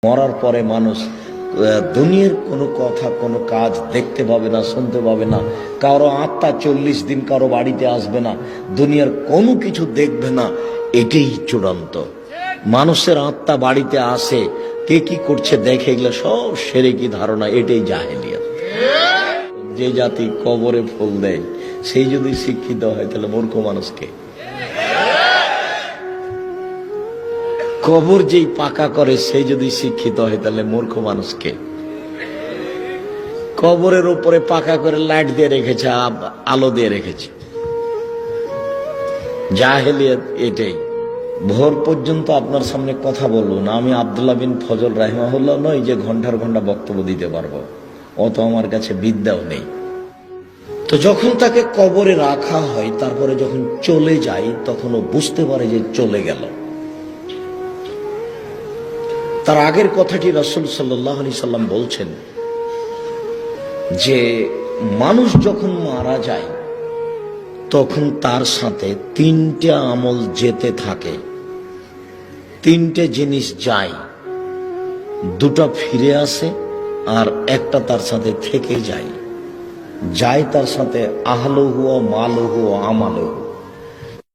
মরার পরে মানুষ দুনিয়ার কোনো কথা কোনো কাজ দেখতে পাবে না, শুনতে পাবে না। কারো আত্মা 40 দিন কারো বাড়িতে আসবে না, দুনিয়ার কোনো কিছু দেখবে না। এটাই চূড়ান্ত। মানুষের আত্মা বাড়িতে আসে, কে কি করছে দেখে, এগুলো সব শিরকি ধারণা, এটাই জাহেলিয়াত। যে জাতি কবরে ফুল দেয় সেই যদি শিক্ষিত হয় তাহলে মূর্খ মানুষকে। কবর যেই পাকা করে সে যদি শিক্ষিত হয় তাহলে মূর্খ মানুষকে। কবরের উপরে পাকা করে লাইট দিয়ে রেখেছে, আলো দিয়ে রেখেছে। জাহেলিয়াত এটাই। ভোর পর্যন্ত আপনার সামনে কথা বলবো না, আমি আব্দুল্লাহ বিন ফজল রাহিমাহুল্লাহ নই যে ঘন্টার ঘন্টা বক্তব্য দিতে পারবো, অত আমার কাছে বিদ্যাও নেই। তো যখন তাকে কবরে রাখা হয়, তারপরে যখন চলে যায় তখন ও বুঝতে পারে যে চলে গেল। তার আগের কথাটি রাসূল সাল্লাল্লাহু আলাইহি সাল্লাম বলছেন যে মানুষ যখন মারা যায় তখন তার সাথে 3টে আমল যেতে থাকে, 3টে জিনিস যায়, 2টা ফিরে আসে আর একটা তার সাথে থেকে যায়। যায় তার সাথে আহলুহু ও মালুহু ও আমালুহু।